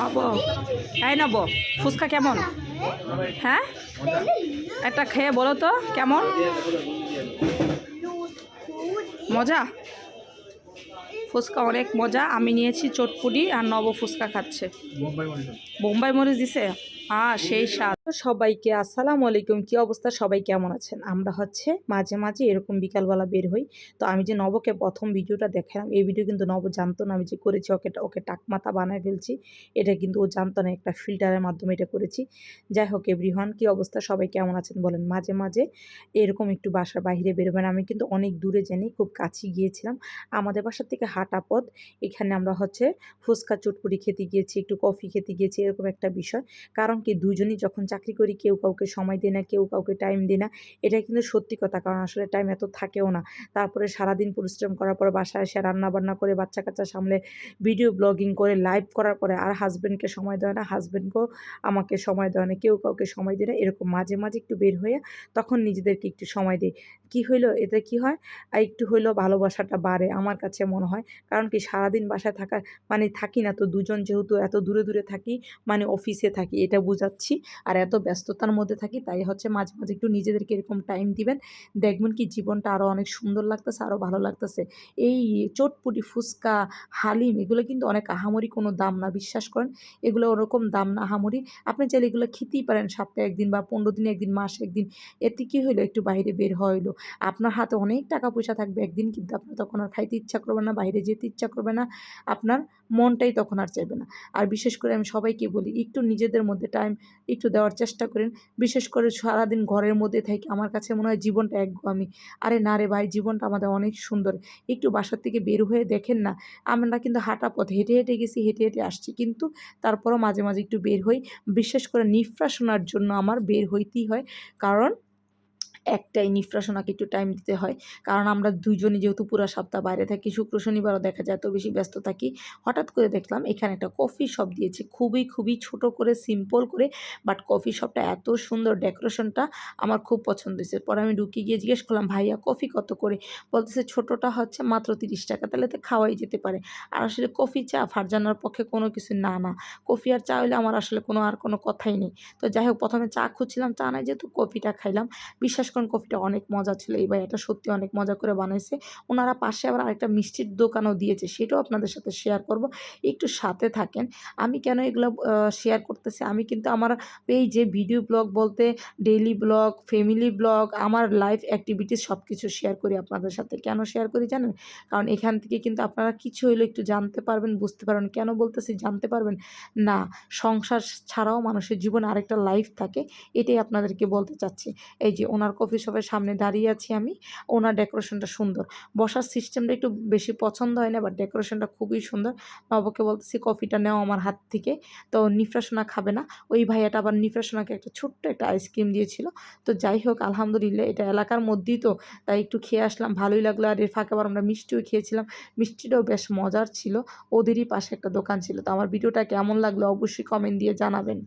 নব এই নব ফুচকা কেমন? হ্যাঁ, একটা খেয়ে বলো তো কেমন মজা। ফুচকা অনেক মজা। আমি নিয়েছি চটপুটি আর নব ফুচকা খাচ্ছে। বোম্বাই মরিচ দিছে, সেই স্বাদ। সবাইকে আসসালামু আলাইকুম। কি অবস্থা, সবাই কেমন আছেন? আমরা মাঝে মাঝে এরকম বিকালবেলা বের হই। তো আমি যে নবকে প্রথম ভিডিওটা দেখালাম, এই ভিডিও কিন্তু নব জানতো না আমি যে করেছি। ওকে টাকমাথা বানায় ফেলছি। এটা কিন্তু ও জানতো না, একটা ফিল্টারের মাধ্যমে এটা করেছি। যাই হোক এভরিওয়ান, কি অবস্থা, সবাই কেমন আছেন বলেন। মাঝে মাঝে এরকম একটু বাসার বাইরে বেরোবেন। আমি কিন্তু অনেক দূরে জানি, খুব কাছে গিয়েছিলাম। আমাদের বাসার থেকে হাঁটা পথ। এখানে আমরা ফুচকা চটপুরি খেতে গিয়েছি, একটু কফি খেতে গিয়েছি, এরকম একটা বিষয়। কারণ কি, দুজনই যখন চাকরি করি কেউ কাউকে সময় দেয় না, কেউ কাউকে টাইম দেয় না। এটা কিন্তু সত্যি কথা, কারণ আসলে টাইম এত থাকেও না। তারপরে সারাদিন পরিশ্রম করার পর বাসায় এসে রান্নাবান্না করে বাচ্চা কাচ্চা সামলে ভিডিও ব্লগিং করে লাইভ করার পরে আর হাজব্যান্ডকে সময় দেয় না, হাজব্যান্ডকেও আমাকে সময় দেয় না, কেউ কাউকে সময় দেয় না। এরকম মাঝে মাঝে একটু বের হয়ে তখন নিজেদেরকে একটু সময় দিই। কি হইলো এতে, কি হয়, আর একটু হইলেও ভালোবাসাটা বাড়ে আমার কাছে মনে হয়। কারণ কি, সারাদিন বাসায় থাকা মানে থাকি না তো, দুজন যেহেতু এত দূরে দূরে থাকি, মানে অফিসে থাকি এটা বুঝাচ্ছি, আর এত ব্যস্ততার মধ্যে থাকি, তাই মাঝে মাঝে একটু নিজেদেরকে এরকম টাইম দিবেন। দেখবেন কি জীবনটা আরও অনেক সুন্দর লাগতেছে, আরও ভালো লাগতেছে। এই চটপুটি, ফুচকা, হালিম এগুলো কিন্তু অনেক আহামরি কোনো দাম না, বিশ্বাস করেন। এগুলো ওরকম দাম না আহামরি। আপনি চাইলে এগুলো খেতেই পারেন সপ্তাহে একদিন বা 15 দিনে একদিন, মাসে একদিন। এতে কি হইলো, একটু বাইরে বের হইলো, আপনার হাতে অনেক টাকা পয়সা থাকবে একদিন, কিন্তু আপনার তখন আর খাইতে ইচ্ছা করবে না, বাইরে যেতে ইচ্ছা করবে না, আপনার মনটাই তখন আর চাইবে না। আর বিশেষ করে আমি সবাইকে বলি, একটু নিজেদের মধ্যে টাইম একটু দেওয়ার চেষ্টা করেন। বিশেষ করে সারাদিন ঘরের মধ্যে থাকি, আমার কাছে মনে হয় জীবনটা একঘেয়েমি। আরে না রে ভাই, জীবনটা আমাদের অনেক সুন্দর। একটু বাসার থেকে বের হয়ে দেখেন না, আমরা কিন্তু হাঁটা পথ, হেঁটে হেঁটে গেছি, হেঁটে হেঁটে আসছি, কিন্তু তারপরও মাঝে মাঝে একটু বের হই। বিশেষ করে নিঃশ্বাসনার জন্য আমার বের হইতেই হয়, কারণ একটাই, নিঃশ্বাসনাকে একটু টাইম দিতে হয়। কারণ আমরা দুইজনই যেহেতু পুরো সপ্তাহ বাইরে থাকি, শুক্র শনিবারও দেখা যায় এত বেশি ব্যস্ত থাকি। হঠাৎ করে দেখলাম এখানে একটা কফি শপ দিয়েছে, খুবই খুবই ছোট করে, সিম্পল করে, বাট কফি শপটা এত সুন্দর, ডেকোরেশনটা আমার খুব পছন্দ হয়েছে। পরে আমি ঢুকে গিয়ে জিজ্ঞেস করলাম, ভাইয়া কফি কত করে? বলতেছে ছোটোটা মাত্র 30 টাকা। তাহলে তো খাওয়াই যেতে পারে। আর আসলে কফি চা ফারজানার পক্ষে কোনো কিছু না, না কফি আর চা হইলে আমার আসলে কোনো কথাই নেই। তো যাই হোক, প্রথমে চা খুঁজছিলাম, চা নাই যেহেতু কফিটা খাইলাম। বিশ্বাস করেন কফিটা অনেক মজা ছিল, এই ভাইয়াটা সত্যি অনেক মজা করে বানাইছে। ওনারা পাশে আবার আরেকটা মিষ্টির দোকানও দিয়েছে, সেটাও আপনাদের সাথে শেয়ার করব, একটু সাথে থাকেন। আমি কেন এগুলো শেয়ার করতেছি, আমি কিন্তু আমার পেজে ভিডিও ব্লগ বলতে ডেইলি ব্লগ, ফ্যামিলি ব্লগ, আমার লাইফ অ্যাক্টিভিটিস সব কিছু শেয়ার করি আপনাদের সাথে। কেন শেয়ার করি জানেন? কারণ এখান থেকে কিন্তু আপনারা কিছু হইলেও একটু জানতে পারবেন, বুঝতে পারবেন। কেন বলতেছি জানতে পারবেন? না, সংসার ছাড়াও মানুষের জীবনে আরেকটা লাইফ থাকে, এটাই আপনাদেরকে বলতে চাচ্ছি। এই যে ওনার কফি শপের সামনে দাঁড়িয়ে আছি আমি, ওনার ডেকোরেশনটা সুন্দর, বসার সিস্টেমটা একটু বেশি পছন্দ হয় না, বাট ডেকোরেশনটা খুবই সুন্দর। নবকে বলতেছি কফিটা নেও আমার হাত থেকে, তো নিফ্রাসোনা খাবে না। ওই ভাইয়াটা আবার নিফ্রাসোনাকে একটা ছোট্ট একটা আইসক্রিম দিয়েছিল। তো যাই হোক, আলহামদুলিল্লাহ, এটা এলাকার মধ্যেই তো, তাই একটু খেয়ে আসলাম, ভালোই লাগলো। আর এর ফাঁকে আবার আমরা মিষ্টিও খেয়েছিলাম, মিষ্টিটাও বেশ মজার ছিল। ওদেরই পাশে একটা দোকান ছিল। তো আমার ভিডিওটা কেমন লাগলো অবশ্যই কমেন্ট দিয়ে জানাবেন।